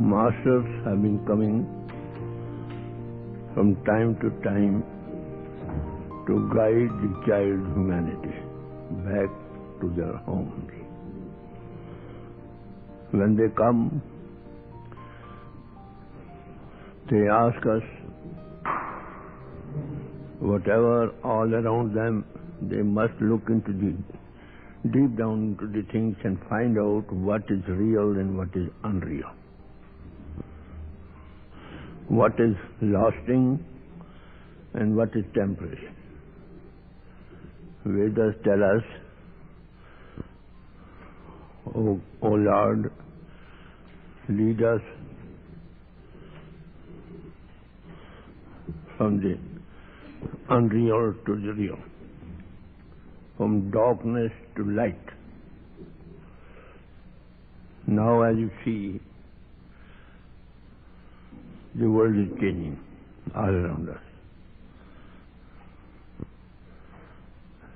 Masters have been coming from time to time to guide the child humanity back to their homes. When they come, they ask us whatever all around them, they must look into deep down into the things and find out what is real and what is unreal. What is lasting and what is temporary. Vedas tell us, O Lord, lead us from the unreal to the real, from darkness to light. Now, as you see, the world is changing all around us.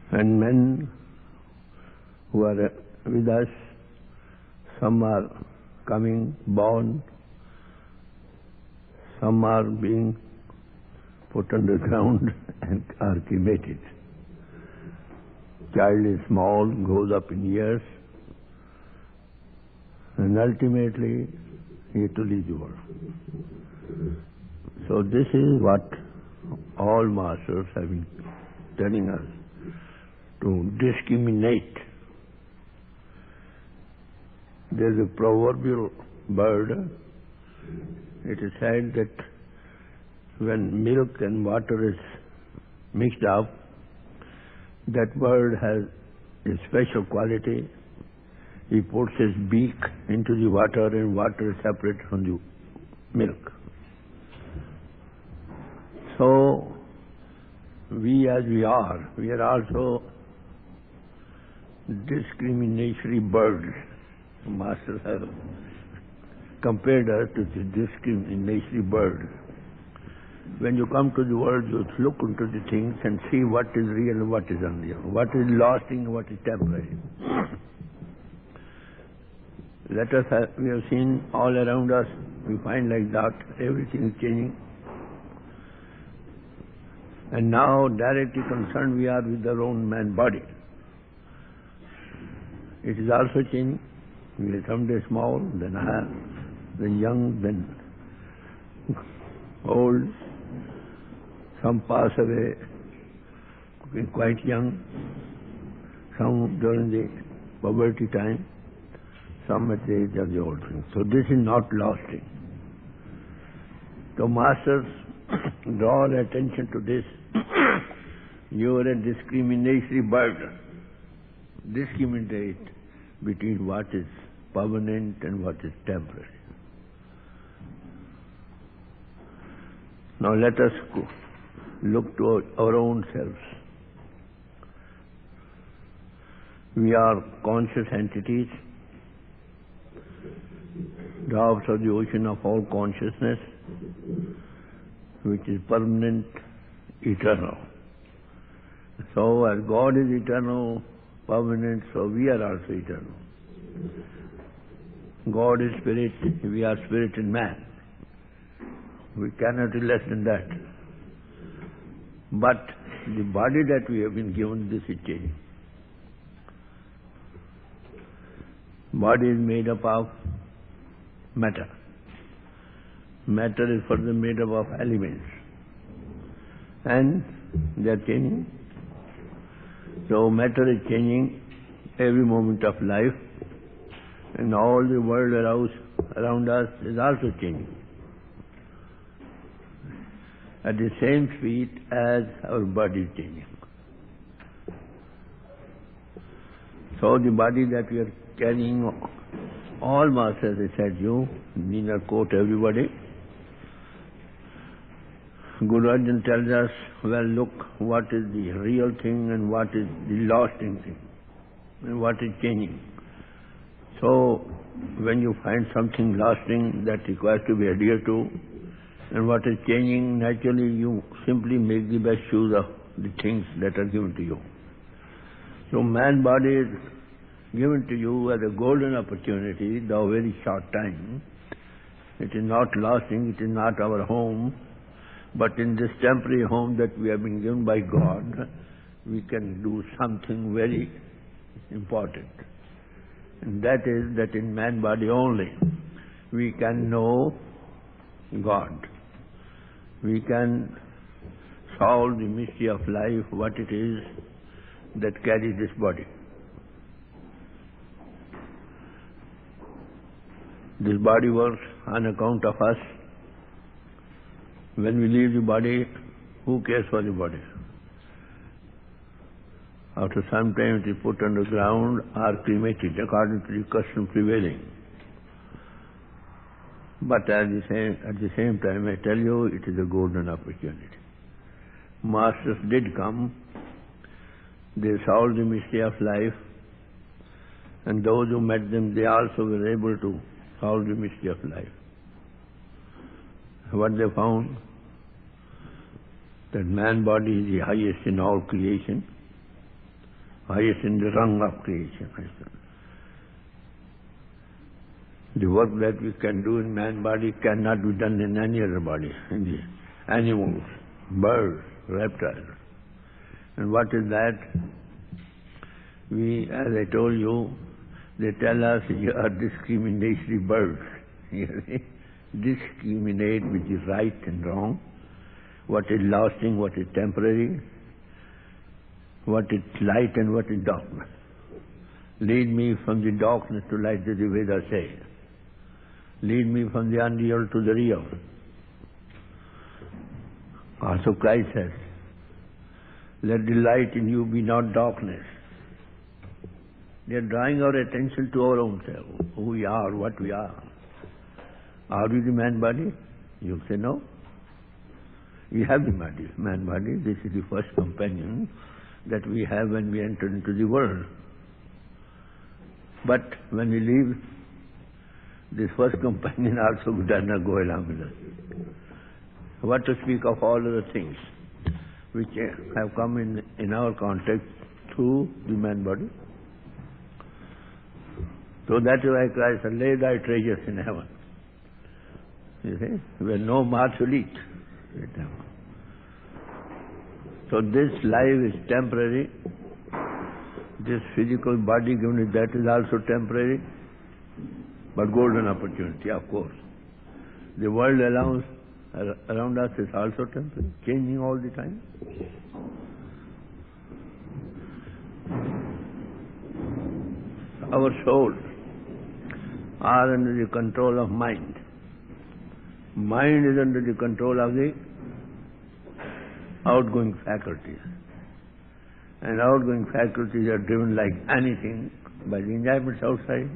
And men who are with us, some are coming, born, some are being put underground and are cremated. Child is small, goes up in years, and ultimately he has to leave the world. So this is what all masters have been telling us, to discriminate. There is a proverbial bird. It is said that when milk and water is mixed up, that bird has a special quality. He puts his beak into the water and water is separate from the milk. So, we as we are also discriminatory birds. Masters have compared us to the discriminatory bird. When you come to the world, you look into the things and see what is real and what is unreal, what is lasting and what is temporary. We have seen all around us, we find like that, everything is changing. And now, directly concerned, we are with our own man body. It is also changing. We are someday small, then high, then young, then old. Some pass away quite young, some during the puberty time, some at the age of the old thing. So this is not lasting. So masters draw attention to this. You are a discriminatory bird. Discriminate between what is permanent and what is temporary. Now let us look to our own selves. We are conscious entities, drops of the ocean of all consciousness, which is permanent, eternal. So as God is eternal, permanent, so we are also eternal. God is spirit, we are spirit and man. We cannot do less than that. But the body that we have been given, this is changing. Body is made up of matter. Matter is further made up of elements. And they are changing. So matter is changing every moment of life, and all the world around us is also changing at the same speed as our body is changing. So the body that we are carrying, all masters, I said, you need not quote everybody. Guru Arjan tells us, well, look, what is the real thing and what is the lasting thing, and what is changing. So, when you find something lasting that requires to be adhered to, and what is changing, naturally you simply make the best use of the things that are given to you. So, man body is given to you as a golden opportunity, though very short time, It is not lasting, it is not our home, but in this temporary home that we have been given by God, we can do something very important. And that is that in man body only we can know God. We can solve the mystery of life, what it is that carries this body. This body works on account of us. When we leave the body, who cares for the body? After some time it is put underground or cremated according to the custom prevailing. But at the same time I tell you, it is a golden opportunity. Masters did come, they solved the mystery of life, and those who met them, they also were able to solve the mystery of life. What they found? That man body is the highest in all creation, highest in the rung of creation. The work that we can do in man body cannot be done in any other body, in the animals, birds, reptiles. And what is that? We, as I told you, they tell us you are discriminatory birds. Discriminate which is right and wrong, what is lasting, what is temporary, what is light and what is darkness. Lead me from the darkness to light, as the Vedas say. Lead me from the unreal to the real. Also Christ says, let the light in you be not darkness. They are drawing our attention to our own self, who we are, what we are. Are we the man body? You say no. We have the man body. This is the first companion that we have when we enter into the world. But when we leave, this first companion also does not go along with us. What to speak of all other things which have come in our contact through the man body? So that is why Christ said, lay thy treasures in heaven. You see, where no moth will eat. So this life is temporary. This physical body given it, that is also temporary, but golden opportunity, of course. The world around us is also temporary, changing all the time. Our souls are under the control of mind. Mind is under the control of the outgoing faculties. And outgoing faculties are driven like anything by the enjoyments outside.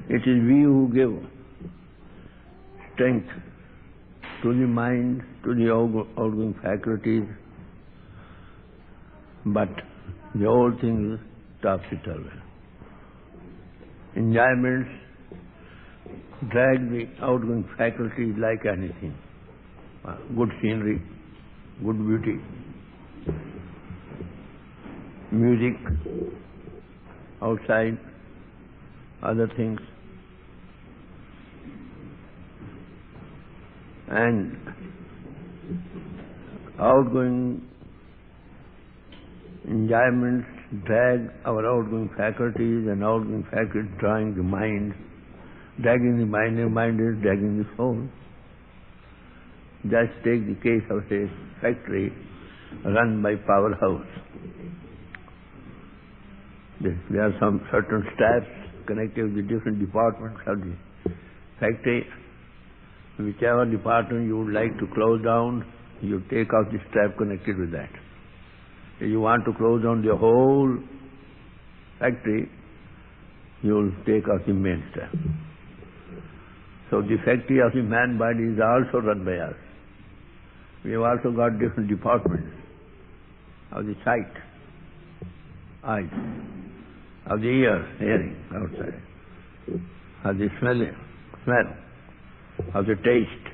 It is we who give strength to the mind, to the outgoing faculties, but the whole thing is topsy-turvy. Enjoyments drag the outgoing faculties like anything. Good scenery, good beauty, music, outside, other things. And outgoing enjoyments drag our outgoing faculties, and outgoing faculties drawing the mind, dragging the mind is dragging the soul. Just take the case of a factory run by powerhouse. There are some certain staffs connected with the different departments of the factory. Whichever department you would like to close down, you take out the staff connected with that. If you want to close down the whole factory, you will take out the main staff. So the factory of the man body is also run by us. We have also got different departments of the sight, eyes, of the ear, hearing, outside, of the smell, of the taste,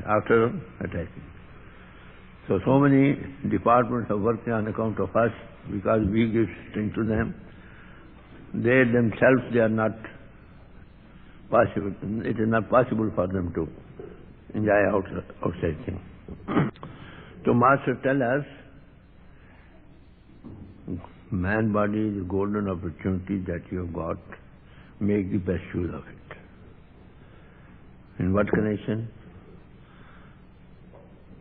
after attaching. So many departments are working on account of us because we give strength to them. They themselves, they are not possible. It is not possible for them to enjoy outside things. So Master tell us, man body is a golden opportunity that you have got. Make the best use of it. In what connection?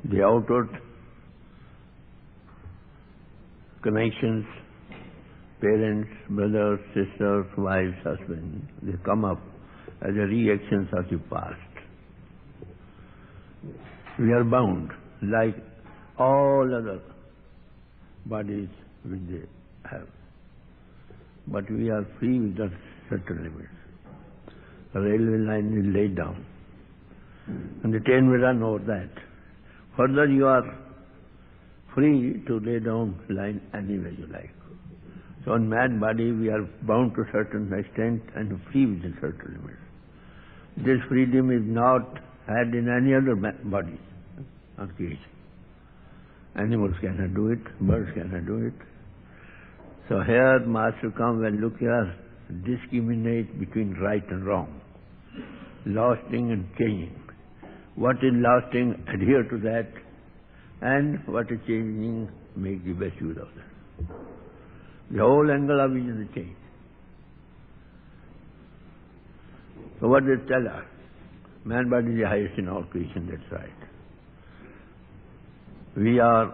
The outward connections, parents, brothers, sisters, wives, husbands, they come up as a reactions of the past. We are bound like all other bodies which they have. But we are free within certain limits. A railway line is laid down, and the train will run over that. Further, you are free to lay down line anywhere you like. So in man body, we are bound to certain extent and free within certain limits. This freedom is not had in any other body of creation. Animals cannot do it, birds cannot do it. So here Master comes and look here, discriminate between right and wrong, lasting and changing. What is lasting, adhere to that, and what is changing, make the best use of that. The whole angle of vision is changed. So what they tell us? Man body is the highest in all creation, that's right. We are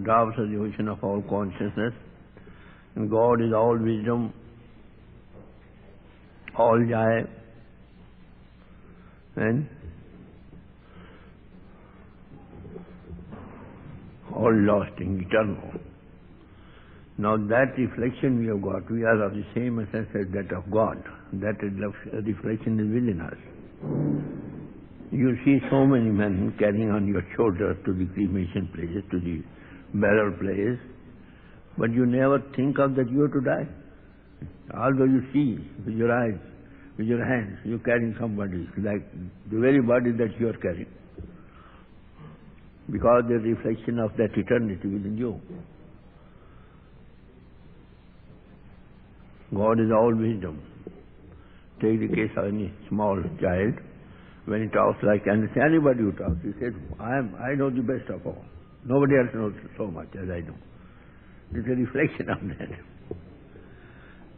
drops of the ocean of all consciousness, and God is all wisdom, all joy, and all lasting, eternal. Now that reflection we have got, we are of the same essence as that of God. That reflection is within us. You see so many men carrying on your shoulders to the cremation place, to the burial place, but you never think of that you have to die. Although you see with your eyes, with your hands, you're carrying somebody, like the very body that you are carrying, because the reflection of that eternity within you. God is all wisdom. Take the case of any small child. When he talks like anybody who talks, he says, I know the best of all. Nobody else knows so much as I know. It's a reflection of that.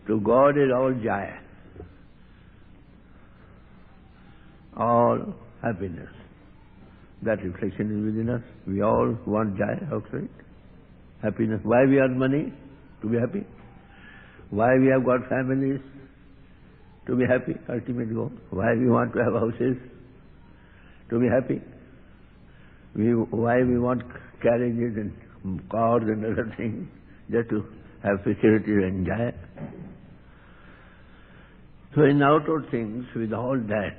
So God is all joy, all happiness. That reflection is within us. We all want joy outside, happiness. Why we earn money? To be happy. Why we have got families? To be happy, ultimate goal. Why we want to have houses? To be happy. Why we want carriages and cars and other things? Just to have facilities and enjoy. So in outward things, with all that,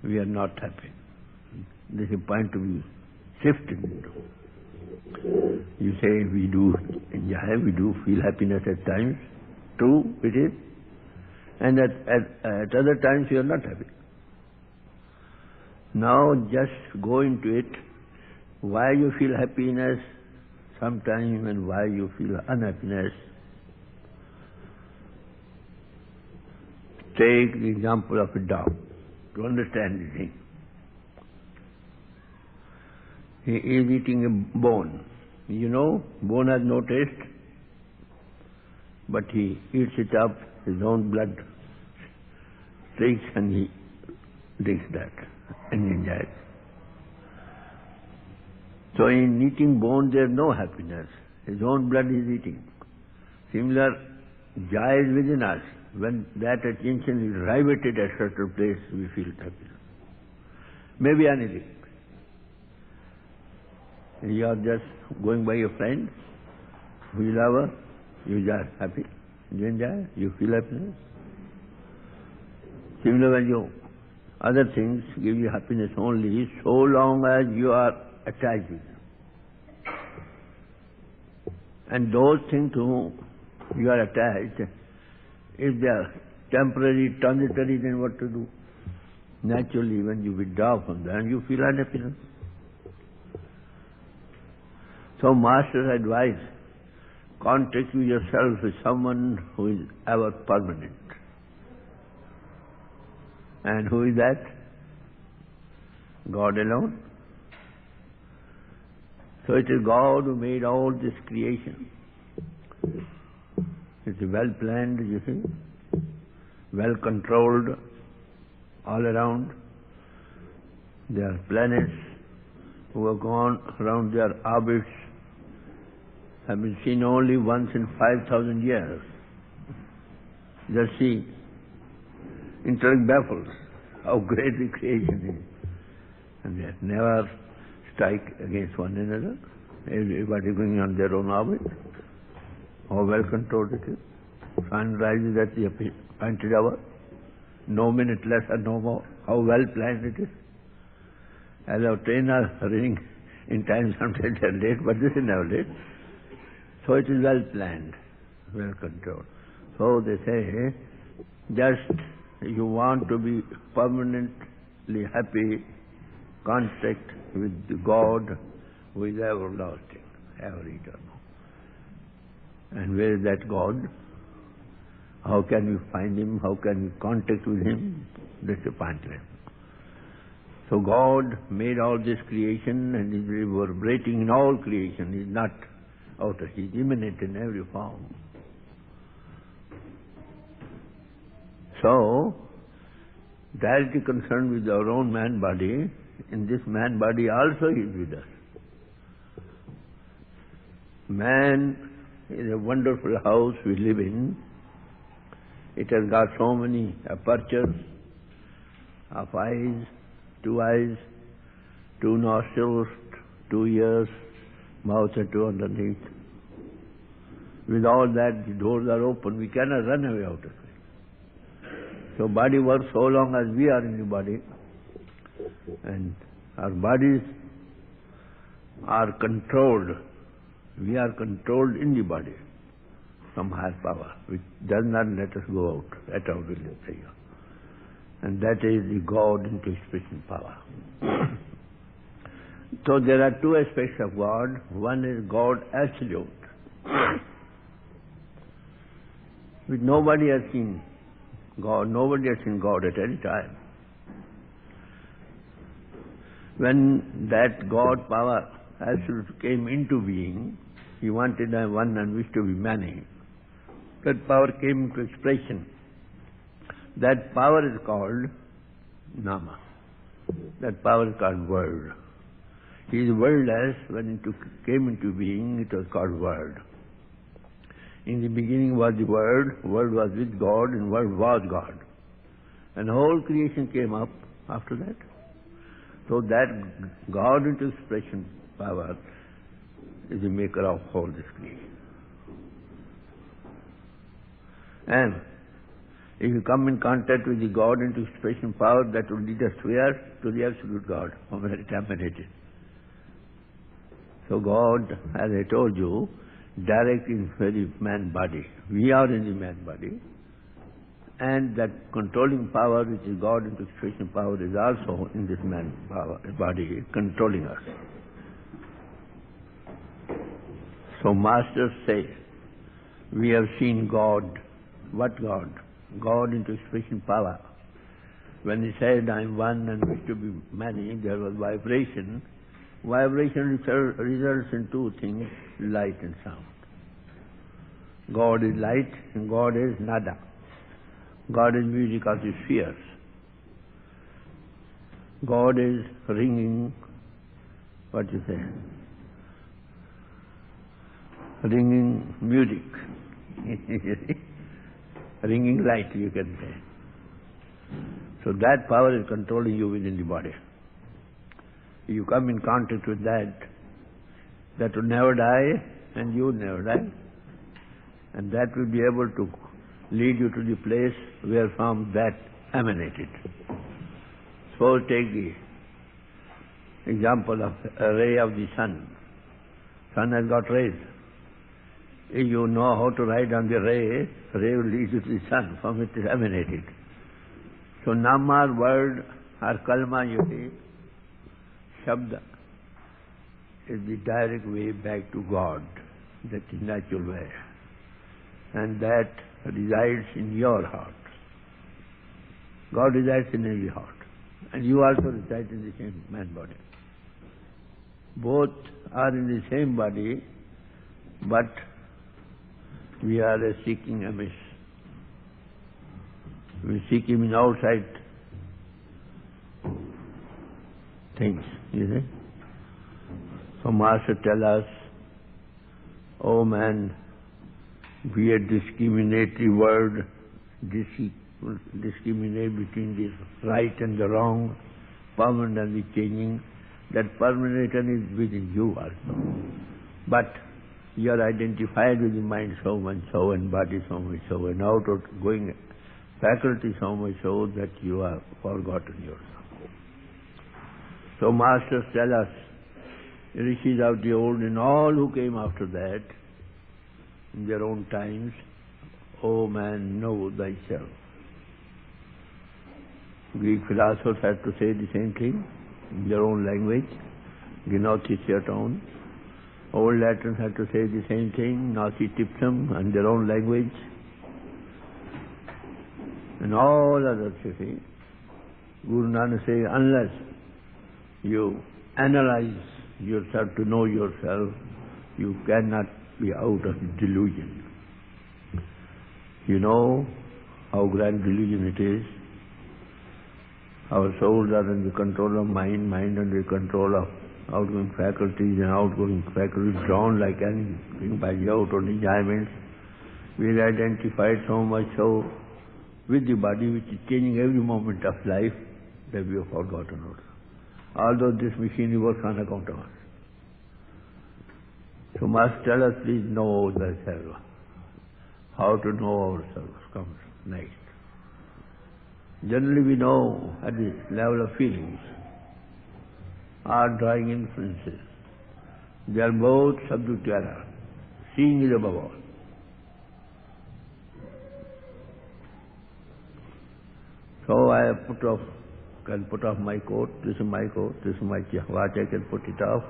we are not happy. This is a point to be shifted into. You say we do enjoy, we do feel happiness at times. True, it is. And at other times you are not happy. Now just go into it, why you feel happiness sometimes and why you feel unhappiness. Take the example of a dog to understand the thing. He is eating a bone. You know, bone has no taste, but he eats it up, his own blood streaks and he drinks that and enjoys. So in eating bone there is no happiness. His own blood is eating. Similar, joy is within us. When that attention is riveted at a certain place, we feel happiness. Maybe anything. You are just going by your friend, who you love her, you are happy, you enjoy, you feel happiness. Similar when you, other things give you happiness only so long as you are attached with them. And those things to whom you are attached, if they are temporary, transitory, then what to do? Naturally, when you withdraw from them, you feel unhappiness. So Master's advice, contact yourself with someone who is ever permanent. And who is that? God alone. So it is God who made all this creation. It's well planned, you see, well controlled all around. There are planets who have gone around their orbits, have been seen only once in 5,000 years. Just see, intellect baffles how great the creation is. And they never strike against one another. Everybody going on their own orbit. How well controlled it is. Sun rises at the appointed hour. No minute less or no more. How well planned it is. As our train are running in time, sometimes they are late, but this is never late. So it is well planned, well controlled. So they say, just you want to be permanently happy, contact with God who is everlasting, ever eternal. And where is that God? How can we find Him? How can we contact with Him? That's the point. So God made all this creation and is reverberating in all creation. He is not outer, He is immanent in every form. So, directly concerned with our own man body, in this man body also He is with us. Man is a wonderful house we live in. It has got so many apertures of eyes, 2 nostrils, 2 ears, mouth and 2 underneath. With all that, the doors are open. We cannot run away out of it. So body works so long as we are in the body. And our bodies are controlled. We are controlled in the body from higher power, which does not let us go out at our will and prayer. And that is the God into expression power. So there are 2 aspects of God. One is God absolute, which nobody has seen God. Nobody has seen God at any time. When that God power absolute came into being, He wanted one and wished to be many. That power came into expression. That power is called Nama. That power is called Word. He is wordless. When it came into being, it was called Word. In the beginning was the Word was with God, and Word was God. And the whole creation came up after that. So that God into expression power is the maker of all this creation. And if you come in contact with the God into expression power, that will lead us where? To the absolute God, from where it emanated. So God, as I told you, direct in the man body. We are in the man body. And that controlling power, which is God into expression power, is also in this man body, controlling us. So masters say, we have seen God. What God? God into expression power. When He said, I am one and wish to be many, there was vibration. Vibration results in 2 things, light and sound. God is light and God is nada. God is music of the spheres. God is ringing, what you say? Ringing music. Ringing light, you can say. So that power is controlling you within the body. You come in contact with that will never die, and you will never die. And that will be able to lead you to the place where from that emanated. Suppose take the example of a ray of the sun. Sun has got rays. If you know how to ride on the ray will lead you to the sun from which it is emanated. So Nama, word, or Kalma, you see, Shabda, is the direct way back to God. That is natural way. And that resides in your heart. God resides in every heart. And you also reside in the same man body. Both are in the same body, but we are seeking amiss. We seek him in outside things, you see. So Master tells us, oh man, be a discriminatory word, discriminate between the right and the wrong, permanent and the changing. That permanent is within you also. But you are identified with the mind so much so, and body so much so, and outward-going faculty so much so that you have forgotten yourself. So masters tell us, rishis of the old and all who came after that, in their own times, O man, know thyself. Greek philosophers had to say the same thing in their own language, Gnosis Theaton. Old Latins had to say the same thing, Nasi Tipsum, in their own language. And all others, you see. Guru Nanak says, unless you analyze yourself to know yourself, you cannot be out of delusion. You know how grand delusion it is. Our souls are under the control of mind, mind under the control of outgoing faculties, and outgoing faculties drawn like anything by the outward enjoyments. We are identified so much so with the body which is changing every moment of life that we have forgotten also. Although this machinery works on account of us. So Master tell us, please know thyself. How to know ourselves comes next. Generally we know at the level of feelings, are drawing inferences. They are both subject to error. Seeing is above all. So I can put off my coat, this is my coat, this is my watch, I can put it off.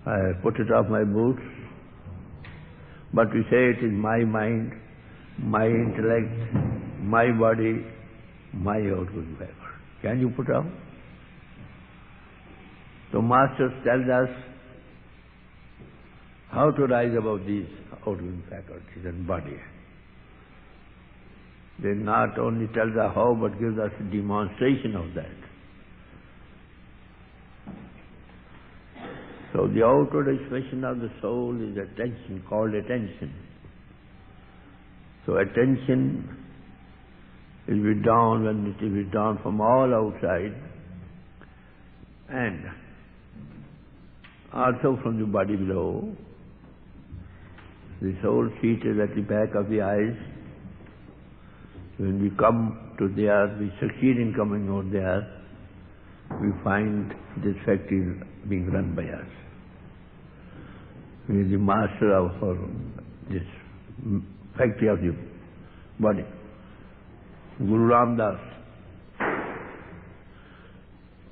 I put it off my boots. But we say it is my mind, my intellect, my body, my outgoing faculty. Can you put off? So Masters tell us how to rise above these outgoing faculties and body. They not only tell us how, but gives us a demonstration of that. So the outward expression of the soul is attention, called attention. So attention is withdrawn when it is withdrawn from all outside, and also from the body below. The soul seated at the back of the eyes. When we come to there, we succeed in coming out there, we find this factory being run by us. We are the master of this factory of the body. Guru Ram Das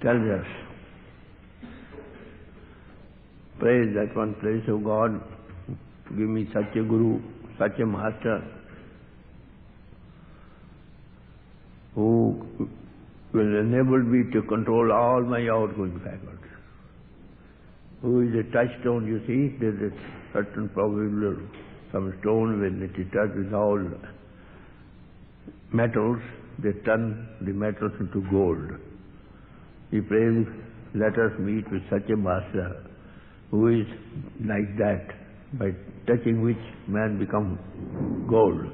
tells us, praise that one place, O God, give me such a guru, such a master, who will enable me to control all my outgoing faculties. Who is a touchstone, you see, there is a certain probable some stone when it is touched with all metals, they turn the metals into gold. He prays, let us meet with such a master who is like that, by touching which man becomes gold.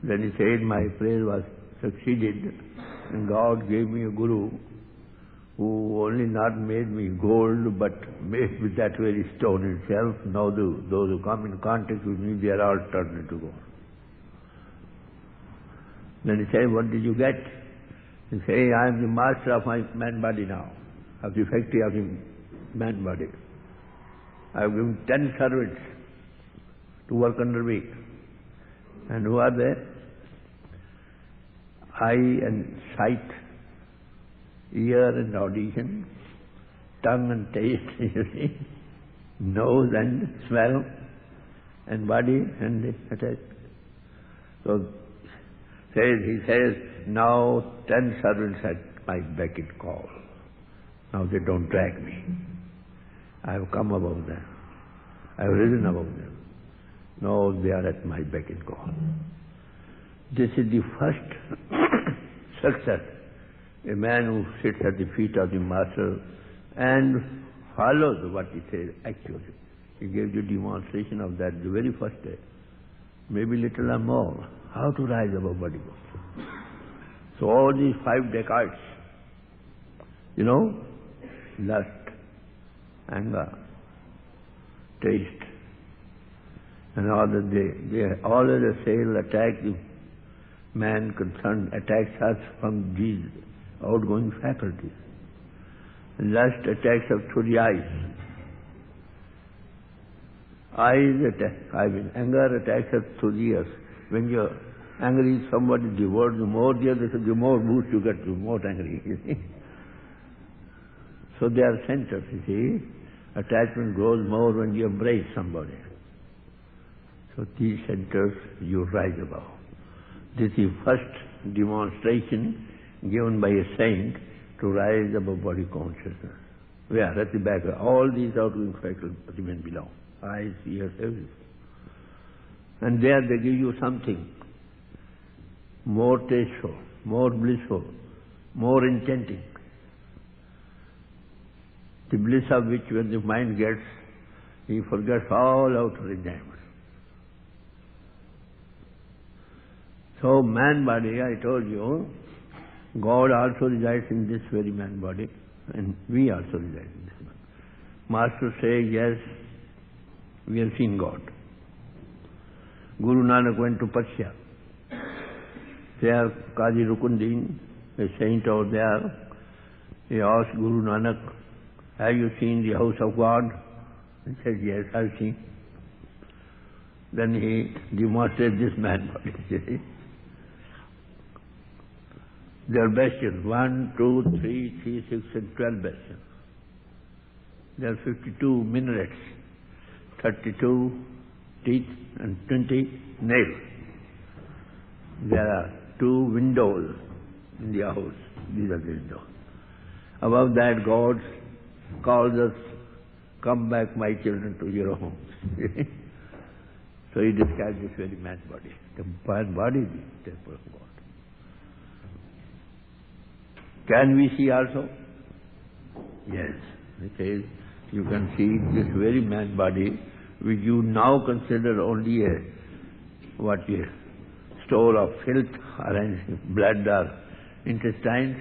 Then he said, my prayer was succeeded, and God gave me a guru who only not made me gold, but made with that very stone itself. Now those who come in contact with me, they are all turned into gold. Then he said, what did you get? He said, I am the master of my man body now, of the factory of the man body. I have given 10 servants to work under me. And who are they? Eye and sight, ear and audition, tongue and taste, you see, nose and smell, and body and attack. So He says, now 10 servants at my beck and call. Now they don't drag me. I have come above them. I have risen above them. No, they are at my beck and call. This is the first success. A man who sits at the feet of the Master and follows what he says actually. He gave you demonstration of that the very first day. Maybe little or more. How to rise above body. So all these 5 decades, lust, anger, taste, and all that they always assail, attack the man concerned, attacks us from these outgoing faculties. Lust attacks us through the eyes. Anger attacks us through the ears. When you're angry, somebody, the word, the more the more boost you get, the more angry, you see. So they are centers, you see. Attachment grows more when you embrace somebody. So these centers you rise above. This is first demonstration given by a saint to rise above body consciousness. Where? At the back. All these outgoing faculties belong. Eyes, ears, everything. And there they give you something more tasteful, more blissful, more enchanting. The bliss of which when the mind gets, he forgets all outer enjoyment. So man body, I told you, God also resides in this very man body, and we also reside in this man. Master says, yes, we have seen God. Guru Nanak went to Persia. There, Qazi Rukunuddin, a saint over there, he asked Guru Nanak, have you seen the house of God? He said, yes, I've seen. Then he demonstrated this man body. There are bastions, 1, 2, 3, 3, 6, and 12 bastions. There are 52 minarets, 32 teeth, and 20 nails. There are 2 windows in the house. These are the windows. Above that, God calls us, come back, my children, to your homes. So he describes this very man body. The man body is the temple of God. Can we see also? Yes. It says, you can see this very man body, which you now consider only a store of filth or anything, blood or intestines.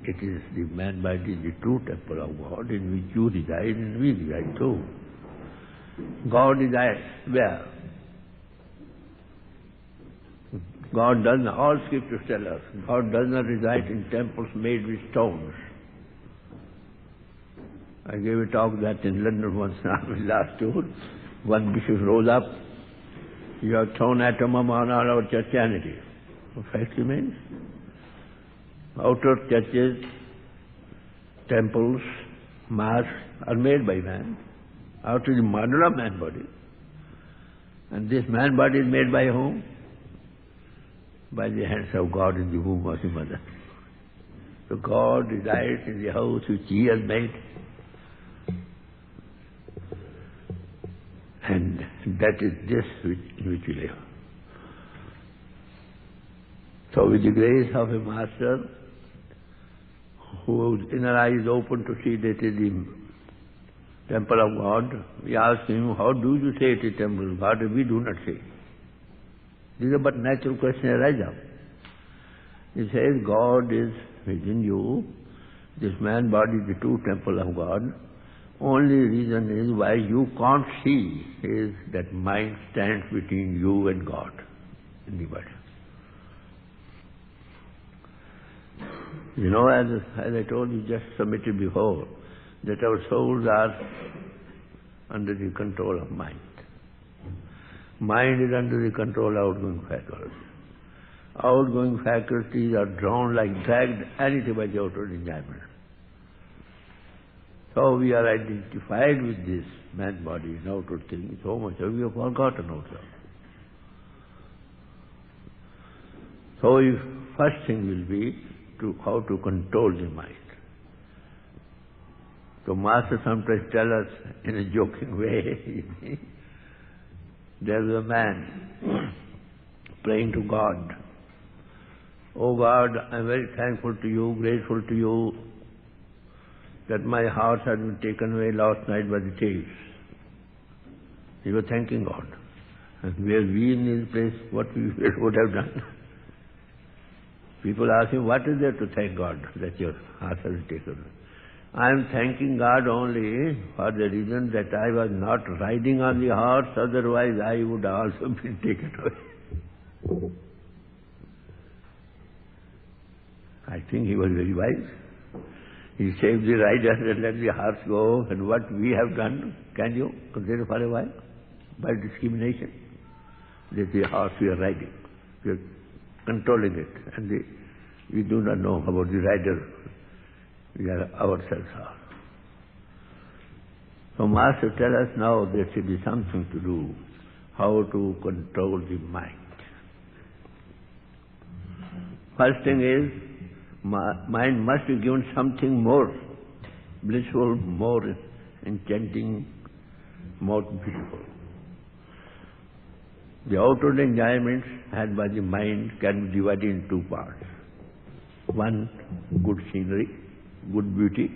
It is the man body, the true temple of God, in which you reside and we reside too. God resides where? God does not, all scriptures tell us, God does not reside in temples made with stones. I gave a talk that in London once on last tour. One bishop rose up, you have thrown atom on our Christianity. What fact remains? Outer churches, temples, mosques are made by man. Outer the model of man body. And this man body is made by whom? By the hands of God in the womb of the mother. So God resides in the house which He has made. And that is this in which we live. So with the grace of a master, whose inner eye is open to see that it is the temple of God, we ask him, how do you say it is temple of God? We do not say. These are but natural questions arise up. He says, God is within you. This man body is the true temple of God. Only reason is why you can't see is that mind stands between you and God in the body. You know, as I told you, just submitted before, that our souls are under the control of mind. Mind is under the control of outgoing faculties. Outgoing faculties are drawn like dragged anything by the outer enjoyment. So we are identified with this man body and outer thing so much that we have forgotten ourselves. So first thing will be how to control the mind. So Master sometimes tell us in a joking way, there's a man praying to God. Oh God, I'm very thankful to you, grateful to you that my horse had been taken away last night by the thieves. He was thanking God. And were we in his place, what we would have done? People ask him, what is there to thank God that your horse has been taken away? I am thanking God only for the reason that I was not riding on the horse, otherwise I would also been taken away. I think he was very wise. He saved the rider and let the horse go, and what we have done, can you consider for a while? By discrimination. That the horse we are riding, we are controlling it, and we do not know about the rider. We are ourselves are. So Master tell us now there should be something to do, how to control the mind. First thing is, mind must be given something more blissful, more enchanting, more beautiful. The outward enjoyments had by the mind can be divided in two parts. One, good scenery, good beauty,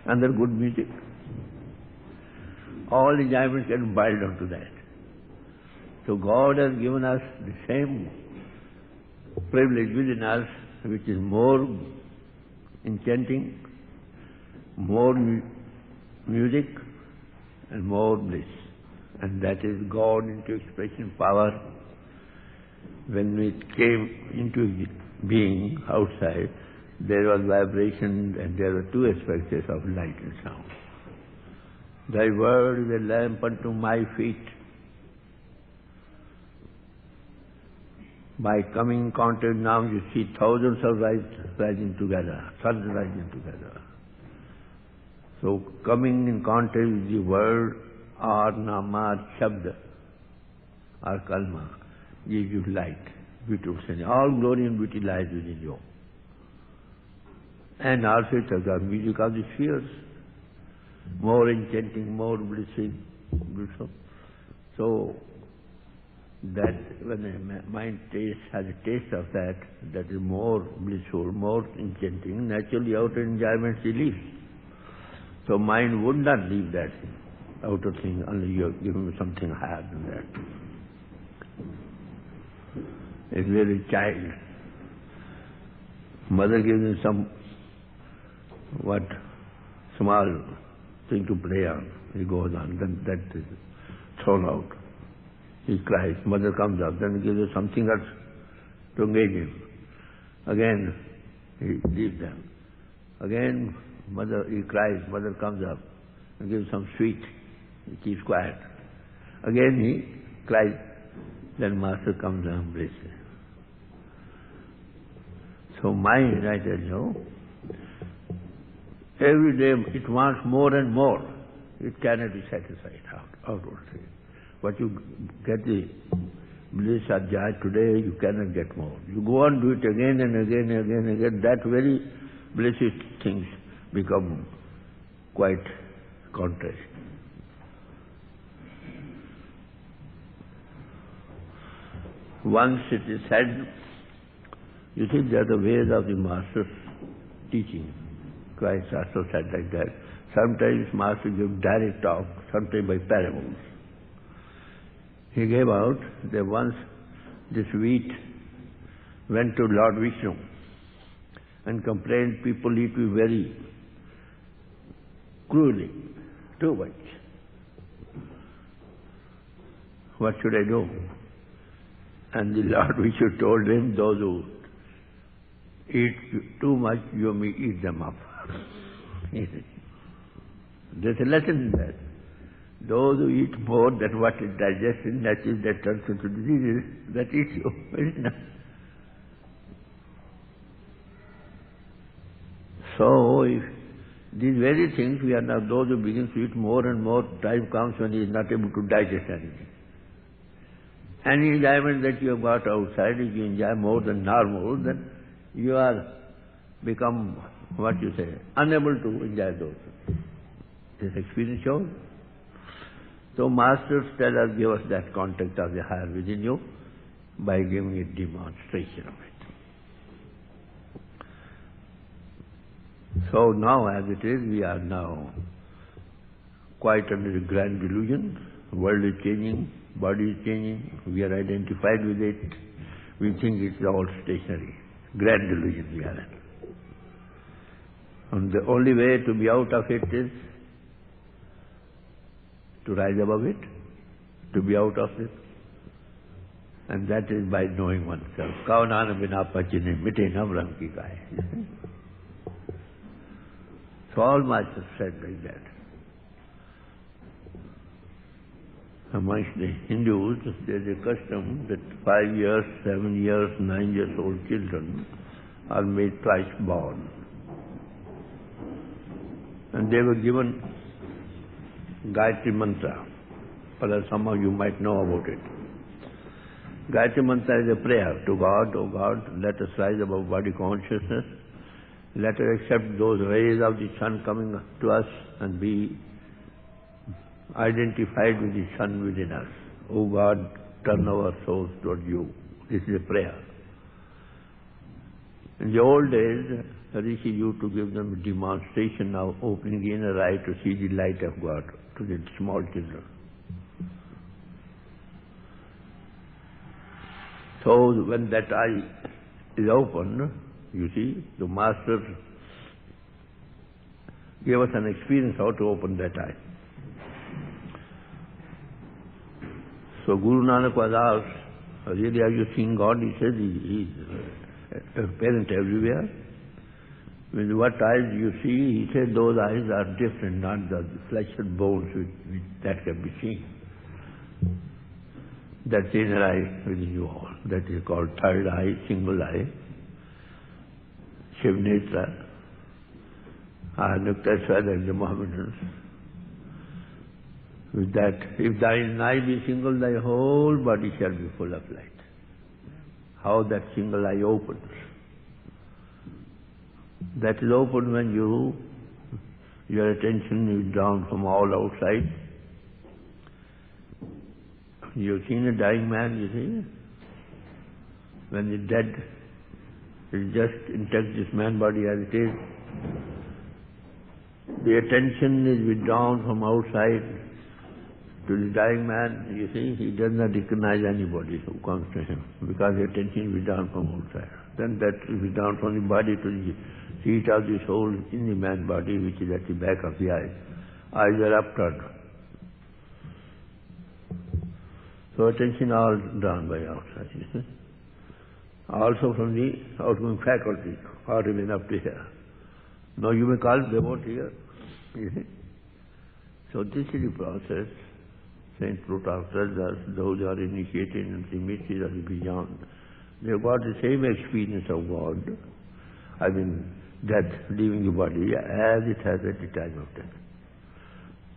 another good music. All enjoyments can boil down to that. So God has given us the same privilege within us, which is more enchanting, more music, and more bliss. And that is God into expression power. When it came into being outside, there was vibration and there were two aspects of light and sound. Thy word is a lamp unto my feet. By coming in contact now, you see thousands of rising together, suns rising together. So coming in contact with the word, or nama, shabda, or kalma, gives you light, beautiful sense. All glory and beauty lies within you. And also it has got music of the spheres, more enchanting, more blissful. So that when the mind has a taste of that, that is more blissful, more enchanting, naturally outer enjoyments he leaves. So mind would not leave that outer thing unless you have given him something higher than that. A very child, mother gives him some small thing to play on. He goes on, then that is thrown out. He cries, mother comes up, then gives her something else to engage him. Again, he leaves them. Again, he cries, mother comes up and gives some sweet. He keeps quiet. Again he cries, then Master comes and blesses. So mind, I tell you, every day it wants more and more. It cannot be satisfied outwardly. But you get the bliss or joy today, you cannot get more. You go on, do it again and again and again and again. That very blissed things become quite contrast. Once it is said, you see, there are the ways of the Master's teaching. Christ also said like that. Sometimes Master gives direct talk, sometimes by parables. He gave out that once this wheat went to Lord Vishnu and complained people eat me very cruelly, too much. What should I do? And the Lord Vishnu told him, those who eat too much, you may eat them up. There's a lesson in that. Those who eat more than what is digested, naturally that turns into diseases that eat you. So, if these very things, we are now those who begin to eat more and more, time comes when he is not able to digest anything. any enjoyment that you have got outside, if you enjoy more than normal, then you are become, what you say, unable to enjoy those. This experience shows. So masters tell us, give us that contact of the higher within you by giving a demonstration of it. So now as it is, we are now quite under a grand delusion. The world is changing, body is changing, we are identified with it. We think it's all stationary. Grand delusion we are in. And the only way to be out of it is to rise above it, to be out of it. And that is by knowing oneself. Kaunana bina pachine mite na brahm ki kahe. So all masters said like that. Amongst the Hindus, there is a custom that 5 years, 7 years, 9 years old children are made twice born. And they were given Gayatri Mantra. Perhaps some of you might know about it. Gayatri Mantra is a prayer to God. Oh God, let us rise above body consciousness. Let us accept those rays of the sun coming to us and be identified with the sun within us. Oh God, turn our souls toward you. This is a prayer. In the old days, Rishi used to give them a demonstration of opening the inner eye to see the light of God to the small children. So when that eye is opened, you see, the master gave us an experience how to open that eye. So Guru Nanak was asked, really have you seen God? He said he is apparent everywhere. With what eyes you see, he said those eyes are different, not the flesh and bones which that can be seen. That's the inner eye within you all. That is called third eye, single eye, Shiv Netra. That's why the Mohammedans. With that, if thine eye be single, thy whole body shall be full of light. How that single eye opens. That is open when your attention is drawn from all outside. You've seen a dying man, you see. When he's dead, it's just intact, this man body as it is. The attention is withdrawn from outside to the dying man, you see, he does not recognize anybody who comes to him because the attention is withdrawn from outside. Then that is withdrawn from the body to the seat of the soul in the man's body, which is at the back of the eyes. Eyes are upturned. So attention all drawn by outside, you see. Also from the outgoing faculty, or even up to here. Now you may call them out here, you see. So this is the process. Saint Plutarch tells us, those who are initiated in the mysteries of the beyond, they have got the same experience of God, I mean, death, leaving the body, as it has at the time of death.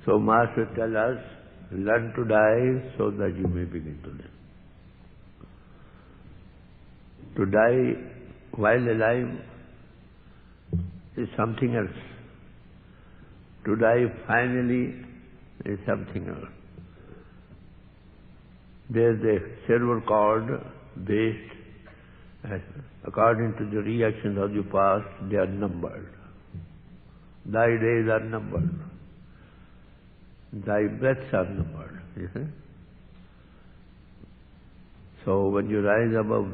So Master tells us, learn to die so that you may begin to live. To die while alive is something else. To die finally is something else. There's a silver cord based, according to the reactions of the past, they are numbered. Thy days are numbered. Thy breaths are numbered. You see? So when you rise above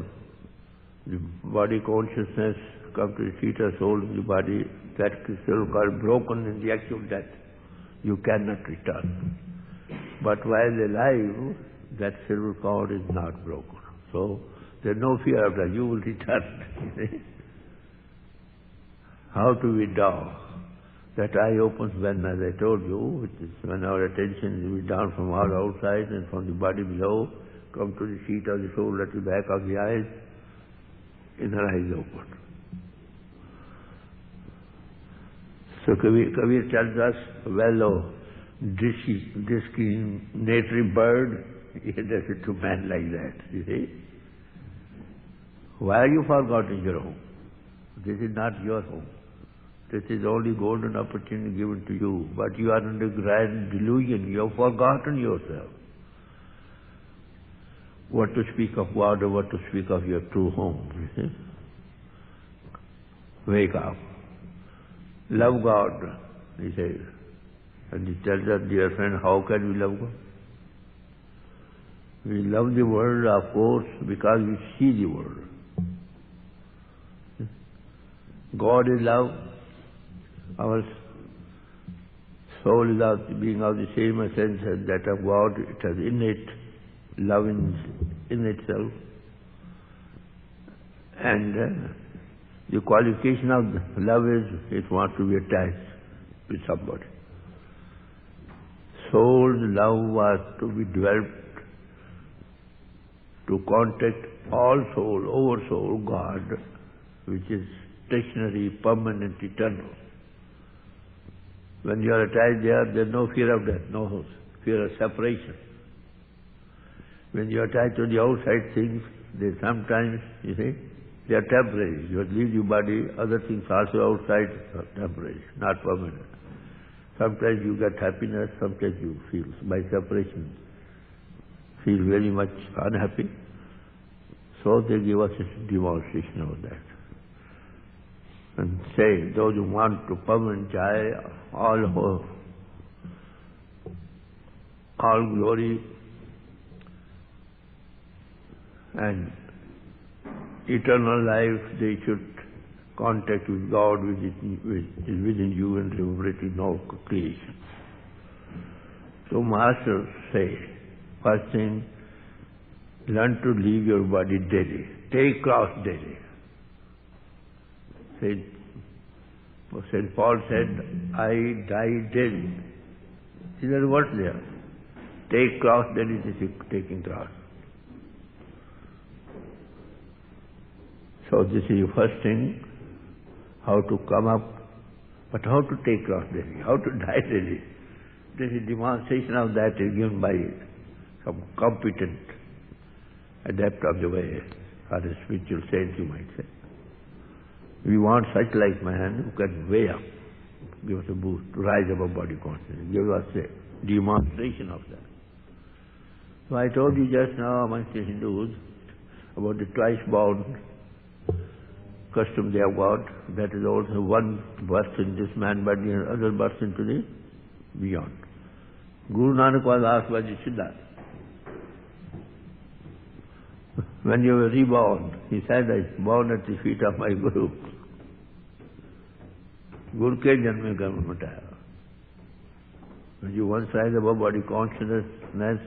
the body consciousness, come to the seat of soul in the body, that silver cord broken in the actual death, you cannot return. But while alive, that silver cord is not broken. So there's no fear of that. You will return. How to withdraw? That eye opens when, as I told you, which is when our attention is withdrawn from all outside and from the body below, come to the seat of the soul at the back of the eyes, inner eyes open. So Kabir tells us, well, oh, discriminatory bird, He addressed it to man like that, you see. Why are you forgotten your home? This is not your home. This is only golden opportunity given to you, but you are under grand delusion. You have forgotten yourself. What to speak of God or what to speak of your true home, you see. Wake up. Love God, he says. And he tells us, dear friend, how can we love God? We love the world, of course, because we see the world. God is love. Our soul is being of the same essence as that of God. It has innate love in itself. And the qualification of love is it wants to be attached with somebody. Soul's love was to be developed to contact all soul, over soul, God, which is stationary, permanent, eternal. When you are attached there is no fear of death, no fear of separation. When you are attached to the outside things, they sometimes, you see, they are temporary. You leave your body, other things also outside are temporary, not permanent. Sometimes you get happiness, sometimes you feel, by separation, feel very much unhappy. So they give us a demonstration of that. And say, those who want to permanent joy, all hope, all glory, and eternal life, they should contact with God, which is within you and liberating all creation. So masters say, first thing, learn to leave your body daily. Take cross daily. St. Paul said, I die daily. These are words there. Take cross daily, this is taking cross. So this is the first thing, how to come up, but how to take cross daily, how to die daily. This is demonstration of that is given by some competent adept of the way, or a spiritual saint, you might say. We want such like man who can weigh up, give us a boost, to rise above body consciousness, give us a demonstration of that. So I told you just now amongst the Hindus about the twice-born custom they have got. That is also one birth in this man body and other birth into the beyond. Guru Nanak was asked by the Siddha, when you were reborn, he said, I was born at the feet of my Guru. Guru ke janme karma mataya. When you once rise above body consciousness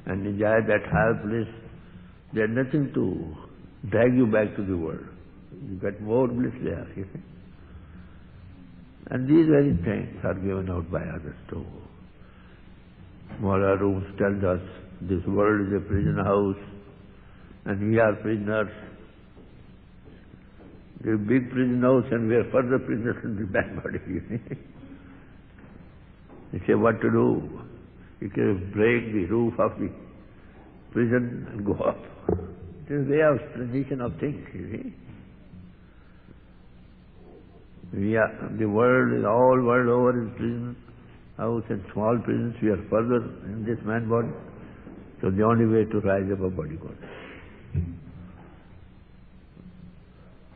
and enjoy that higher bliss, there is nothing to drag you back to the world. You get more bliss there, you see. And these very things are given out by others too. Moral Rooms tells us this world is a prison house and we are prisoners. There is a big prison house and we are further prisoners in the bad body, you see. They say what to do. You can break the roof of the prison and go up. It is a way of explanation of things, you see. The world is all world over is prison house and small prisons. We are further in this man body. So the only way to rise above body consciousness.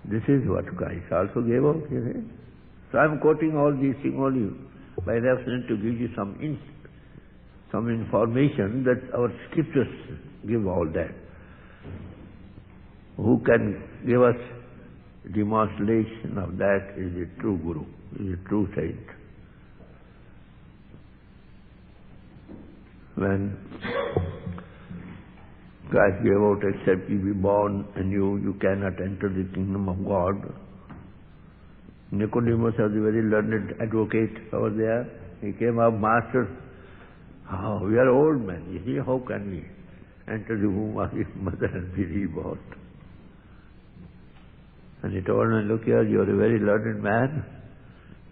This is what Christ also gave out, you see. So I am quoting all these things only by reference to give you some information that our scriptures give all that. Who can give us demonstration of that is a true Guru, is a true saint. When Christ gave out, except you be born anew, you cannot enter the kingdom of God. Nicodemus was a very learned advocate over there. He came up, Master, we are old men, you see, how can we enter the womb of his mother and be reborn? And he told him, look here, you are a very learned man.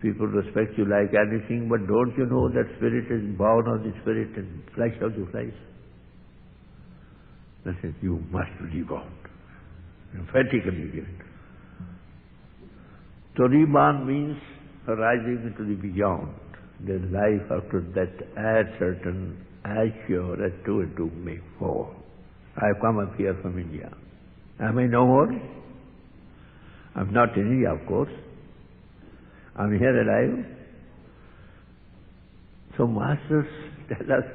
People respect you like anything, but don't you know that spirit is born of the spirit and flesh of the flesh? That says, you must rebound. Emphatically given. So reborn means rising into the beyond. The life after death as certain, as sure as two and two make four. I have come up here from India. Am I no more? I'm not in India, of course. I'm here alive. So masters tell us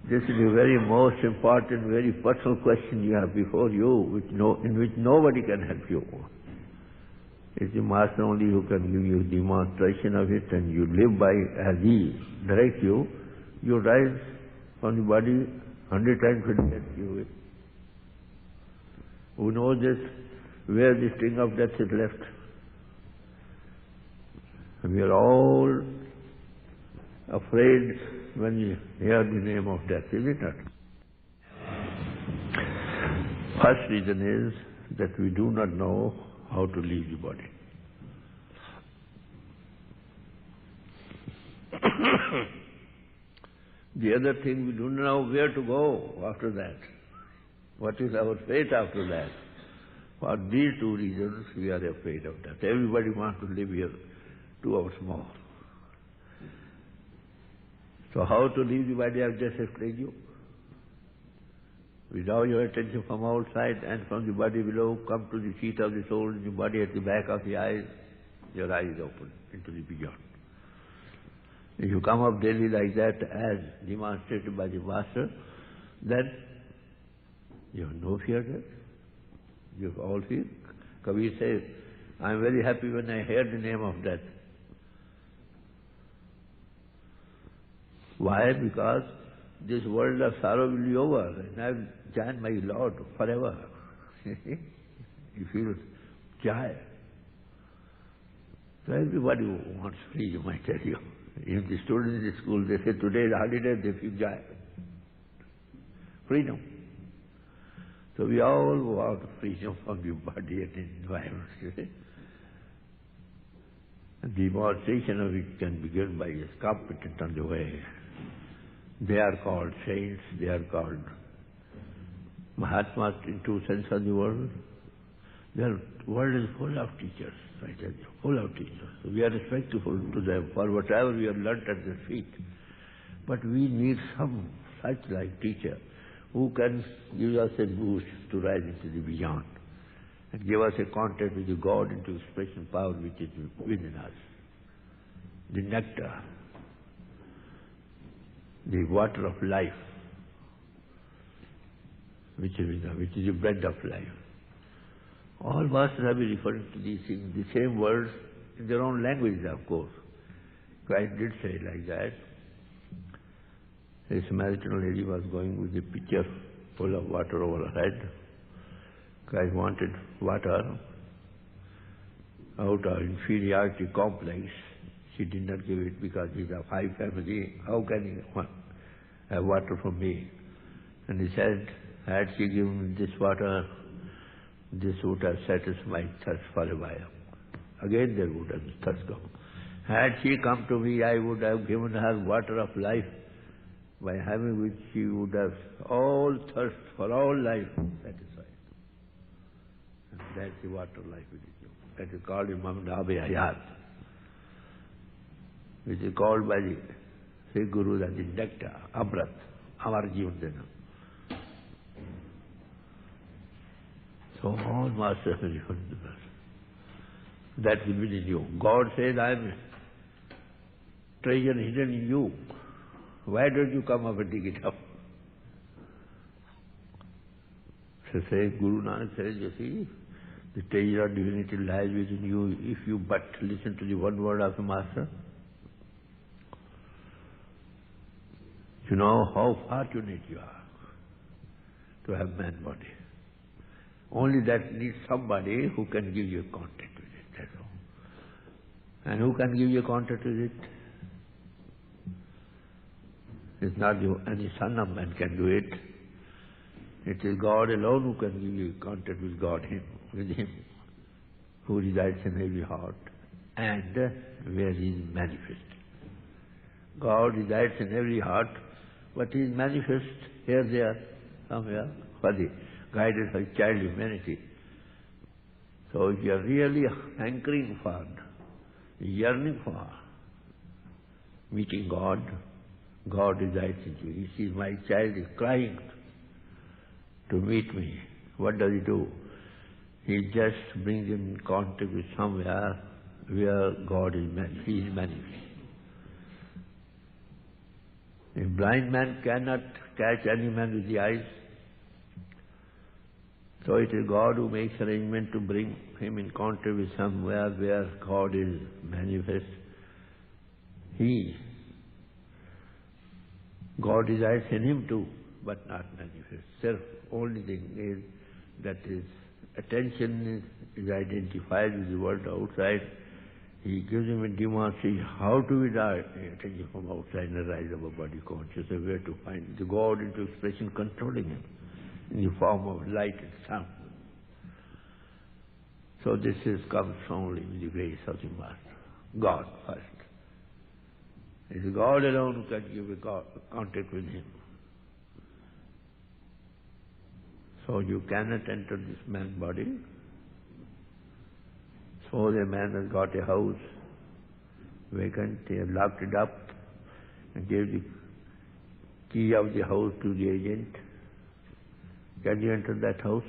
this is the very most important, very personal question you have before you, in which nobody can help you. It's the master only who can give you demonstration of it, and you live by as he directs you. You rise from the body 100 times a day. You will. Who knows this? Where the sting of death is left? We are all afraid when we hear the name of death, is it not? First reason is that we do not know how to leave the body. The other thing, we do not know where to go after that. What is our fate after that? For these two reasons, we are afraid of death. Everybody wants to live here 2 hours more. So how to leave the body? I have just explained you. Withdraw your attention from outside and from the body below, come to the seat of the soul in the body at the back of the eyes, your eyes open into the beyond. If you come up daily like that as demonstrated by the master, then you have no fear there. You have all fear. Kabir says, I am very happy when I hear the name of death. Why? Because this world of sorrow will be over, and I will join my Lord forever. You feel joy. So everybody wants freedom, I tell you. Even the students in the school, they say today is holiday, they feel joy. Freedom. So we all want freedom from the body and environment, you see. And the demonstration of it can begin by a competent on the way. They are called saints, they are called Mahatmas in two senses of the world. The world is full of teachers, I tell you, full of teachers. So we are respectful to them for whatever we have learnt at their feet. But we need some such like teacher who can give us a boost to rise into the beyond and give us a contact with the God into expression power which is within us. The nectar, the water of life, which is the bread of life. All masters have been referring to these things, the same words in their own language, of course. Christ did say like that. A Samaritan lady was going with a pitcher full of water over her head. Christ wanted water out of inferiority complex. She did not give it because he's of high family. How can he have water from me? And he said, had she given me this water, this would have satisfied my thirst for a while. Again there would have thirst come. Had she come to me, I would have given her water of life, by having which she would have all thirst for all life satisfied. And that's the water life within you. That is called in Mamdab Hayat, which is called by the Sikh Gurus as the nectar, Amrit, Amar Jivan Dena. So all masters have referred to that. That will be in you. God says, I am treasure hidden in you. Why don't you come up and dig it up? So say, Guru Nanak says, you see, the treasure of divinity lies within you if you but listen to the one word of the Master. You know how fortunate you are to have man body. Only that needs somebody who can give you contact with it, that's all. And who can give you contact with it? It's not you, any son of man can do it. It is God alone who can give you contact with God, with Him, who resides in every heart and where He is manifest. God resides in every heart, but He is manifest here, there, somewhere for the guidance of child humanity. So if you are really hankering for, yearning for meeting God, God resides in you. He sees my child is crying to meet me. What does he do? He just brings him in contact with somewhere where God is he is manifest. A blind man cannot catch any man with the eyes. So it is God who makes arrangement to bring him in contact with somewhere where God is manifest. God resides in him too, but not manifest. Self, only thing is that his attention is identified with the world outside. He gives him a demonstration how to withdraw attention from outside and rise above body consciousness, and where to find the God into expression controlling him in the form of light and sound. So this comes only with the grace of the Master. God first. It is God alone who can give a contact with him. So you cannot enter this man's body. So the man has got a house vacant, he has locked it up and gave the key of the house to the agent. Can you enter that house?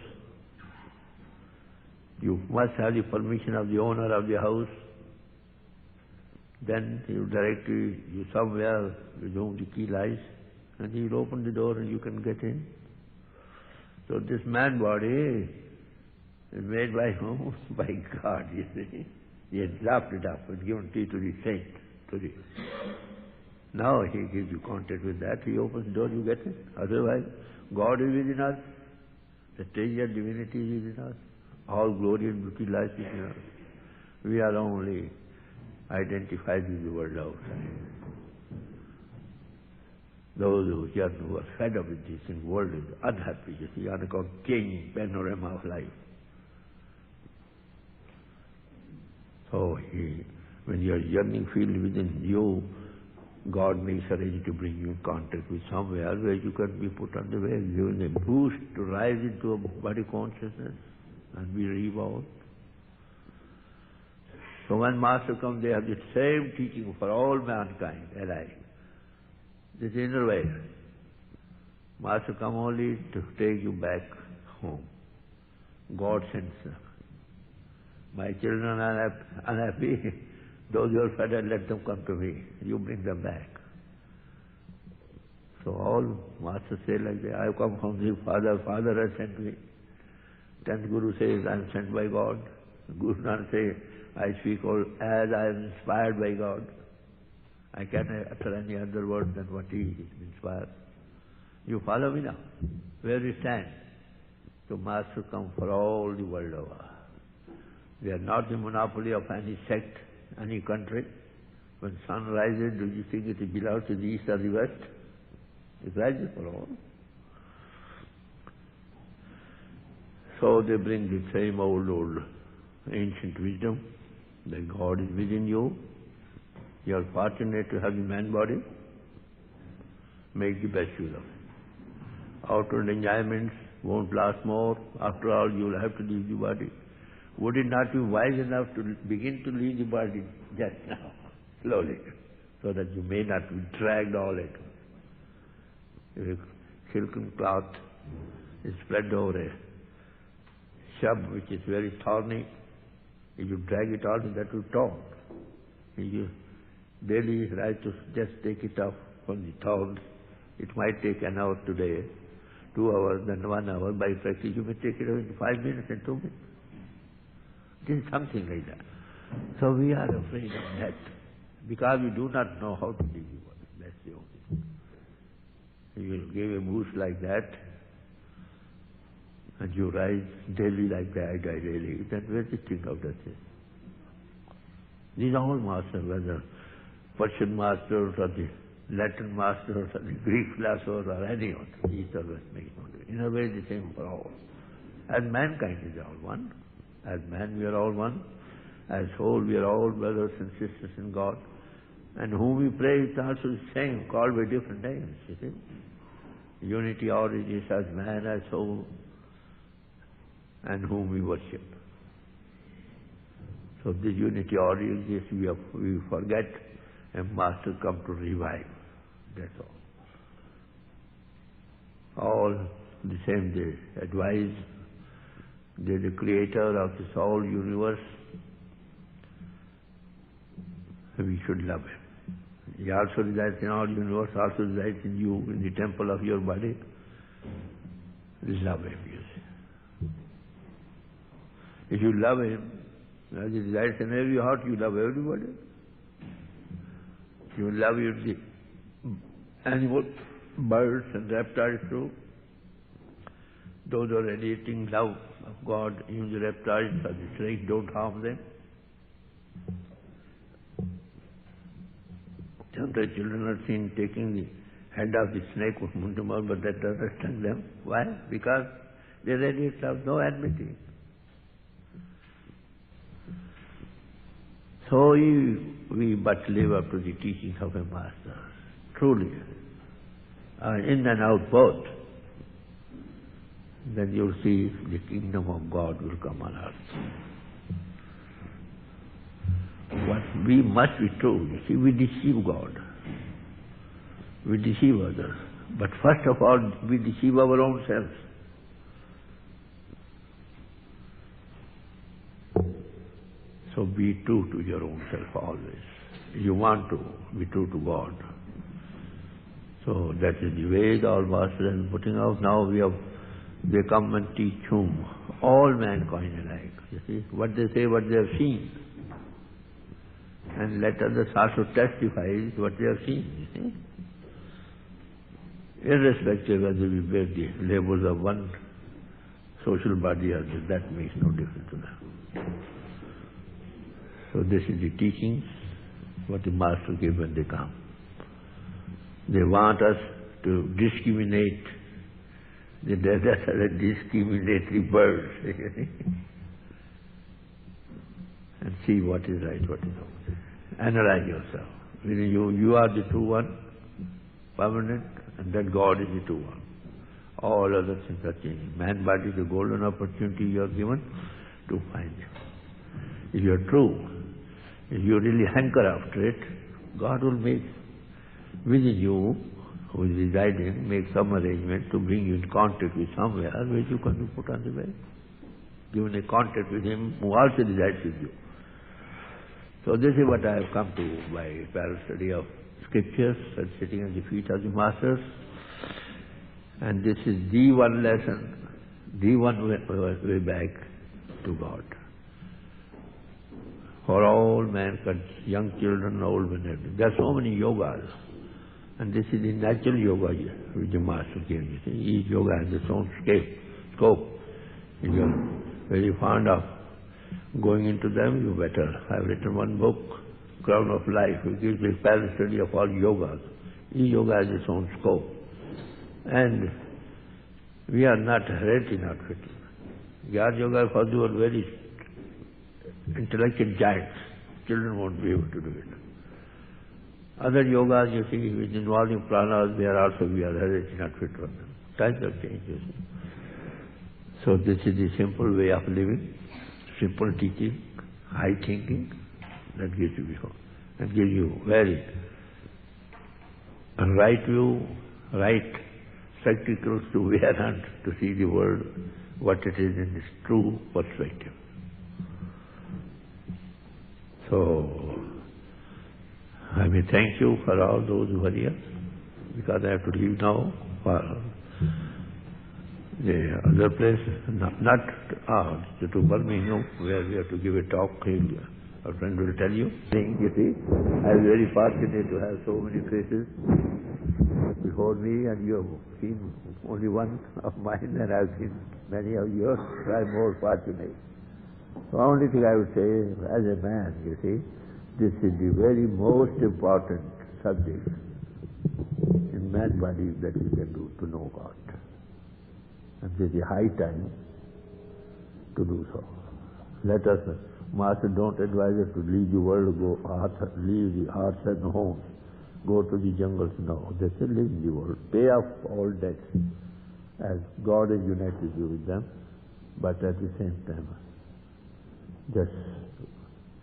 You must have the permission of the owner of the house. Then he will direct you somewhere with whom the key lies, and he will open the door and you can get in. So this man body is made by whom? By God, you see. He has locked it up and given key to the saint. Now he gives you contact with that, he opens the door, you get in. Otherwise, God is within us. The treasure divinity is within us. All glory and beauty lies within us. We are only identified with the world outside. Those who are fed up with this in world is unhappy, you see, on account of changing panorama of life. So when your yearning field within you, God makes arrangement to bring you in contact with somewhere where you can be put on the way, given a boost to rise into a body consciousness and be reborn. So when Master comes, they have the same teaching for all mankind alike. This inner way. Master come only to take you back home. God sends them. My children are unhappy. Those who are fed up, let them come to me. You bring them back. So all Masters say like that, I have come from the Father, Father has sent me. Then Guru says, I am sent by God. Guru Nanak says, I speak all as I am inspired by God. I cannot utter any other word than what He inspires. You follow me now? Where we stand? So Master come for all the world over. We are not the monopoly of any sect, any country. When sun rises, do you think it belongs to the east or the west? It rises for all. So they bring the same old ancient wisdom that God is within you. You are fortunate to have the man body. Make the best use of it. Outward enjoyments won't last more. After all, you will have to leave the body. Would it not be wise enough to begin to leave the body just now, slowly, so that you may not be dragged all at once? If a silken cloth is spread over a shrub which is very thorny, if you drag it all, that will torn. If you daily try to just take it off from the thorns, it might take an hour today, 2 hours, then 1 hour. By practice, you may take it away in 5 minutes and 2 minutes. It is something like that. So we are afraid of death because we do not know how to live the world. That's the only thing. You will give a boost like that, and you rise daily like that, I die daily. Then where do you think of that? These are all masters, whether Persian masters or the Latin masters or the Greek philosophers or any of them. East or West make no difference. In a way, the same for all. As mankind is all one. As man, we are all one. As whole, we are all brothers and sisters in God. And whom we pray is also the same, called by different names, you see. Unity origins as man, as soul, and whom we worship. So this unity origins we forget, and Master come to revive. That's all. All the same they advise. They're the creator of this whole universe. We should love him. He also resides in all universe, also resides in you, in the temple of your body. Love him, you see. If you love him, as he resides in every heart, you love everybody. You love the animals, birds and reptiles too. Those are radiating love of God, even the reptiles or the snakes, don't harm them. Sometimes children are seen taking the head of the snake with Mundamal, but that doesn't sting them. Why? Because they radiate love, no enmity. So we but live up to the teaching of a master, truly, in and out both. Then you'll see the kingdom of God will come on earth. But we must be true. You see, we deceive God. We deceive others. But first of all, we deceive our own selves. So be true to your own self always. You want to be true to God. So that is the way the all masters are putting out. Now they come and teach whom? All mankind alike. You see, what they say, what they have seen. And let others also testify what they have seen, you see. Irrespective whether we bear the labels of one social body or this, that makes no difference to them. So this is the teachings, what the Master gave when they come. They want us to discriminate. That's a discriminatory birds, and see what is right, what is wrong. Analyze yourself. You are the true one, permanent, and that God is the true one. All other things are changing. Man body is a golden opportunity you are given to find Him. If you are true, if you really hanker after it, God will make within you, who is residing, make some arrangement to bring you in contact with somewhere which you can be put on the way. Given a contact with Him who also resides with you. So this is what I have come to by parallel study of scriptures and sitting at the feet of the Masters. And this is the one lesson, the one way back to God. For all mankind, young children, old men, there are so many yogas. And this is the natural yoga which the Master gave. You see, each yoga has its own scope. If you are very fond of going into them, you better. I've written one book, Crown of Life, which gives a parallel study of all yogas. Each yoga has its own scope. And we are not hereditary outfitting. Yard yoga, for those who are very intellectual giants, children won't be able to do it. Other yogas, you see, which involving pranas, we are hereditary not fit for them. Times have changed, you see. So this is the simple way of living, simple teaching, high thinking, that gives you before. That gives you very right view, right spectacles to wear and to see the world, what it is in its true perspective. So, I may thank you for all those who are here, because I have to leave now for the other place, to Birmingham, where we have to give a talk. Our friend will tell you. You see, I am very fortunate to have so many faces before me, and you have seen only one of mine, and I have seen many of yours, so I am more fortunate. The only thing I would say, as a man, you see, this is the very most important subject in man's body that we can do to know God. And this is high time to do so. Let us, Master don't advise us to leave the world, leave the hearts and homes, go to the jungles. No, they say live in the world. Pay off all debts as God has united you with them, but at the same time, just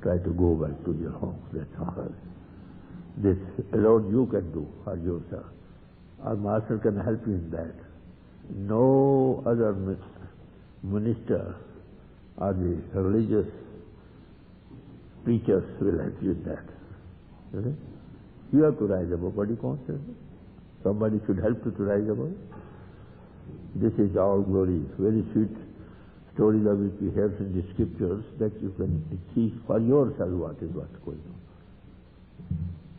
try to go back to your home. That's all. This alone you can do for yourself. Our master can help you in that. No other minister or the religious preachers will help you in that. Okay? You have to rise above body consciousness. Somebody should help you to rise above. This is all glory. Very sweet stories of which we have in the scriptures that you can see for yourself what's going on.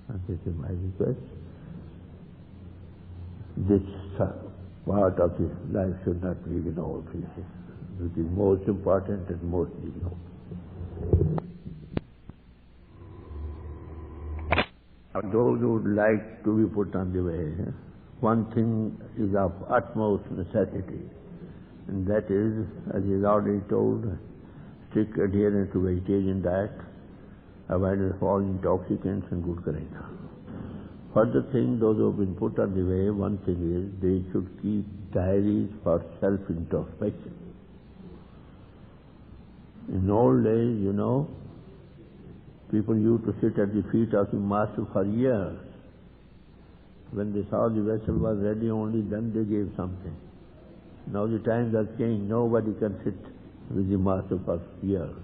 And this is my request. This part of his life should not live in all places. It is most important and most dignified. Those who would like to be put on the way, one thing is of utmost necessity, and that is, as is already told, strict adherence to vegetarian diet, avoidance of all intoxicants and good character. Further thing, those who have been put on the way, one thing is they should keep diaries for self-introspection. In old days, people used to sit at the feet of the master for years. When they saw the vessel was ready, only then they gave something. Now the times are changed. Nobody can sit with the master for years.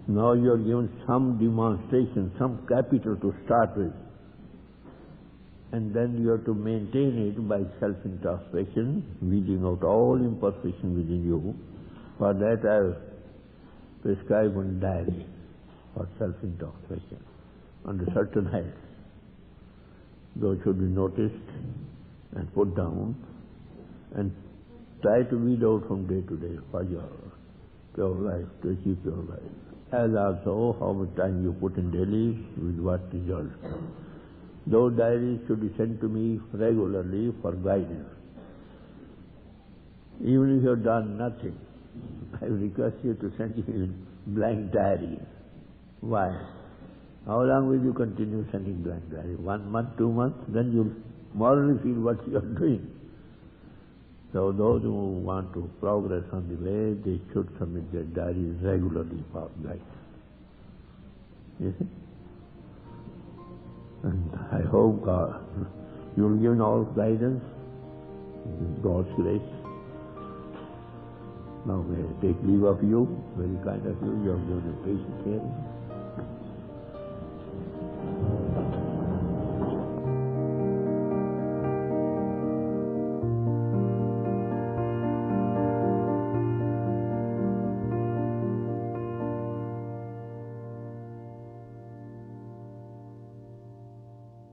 Now you are given some demonstration, some capital to start with. And then you have to maintain it by self-introspection, weeding out all imperfection within you. For that I have prescribed one diary for self-introspection under certain heads. Those should be noticed and put down and try to weed out from day to day for your pure life, to achieve pure life. As also how much time you put in daily, with what result. Those diaries should be sent to me regularly for guidance. Even if you have done nothing, I request you to send me blank diary. Why? How long will you continue sending blank diary? 1 month, 2 months? Then you'll morally feel what you are doing. So those who want to progress on the way, they should submit their diaries regularly for guidance. You see? And I hope you will give all guidance, with God's grace. Now may I take leave of you, very kind of you, you have given a patient hearing.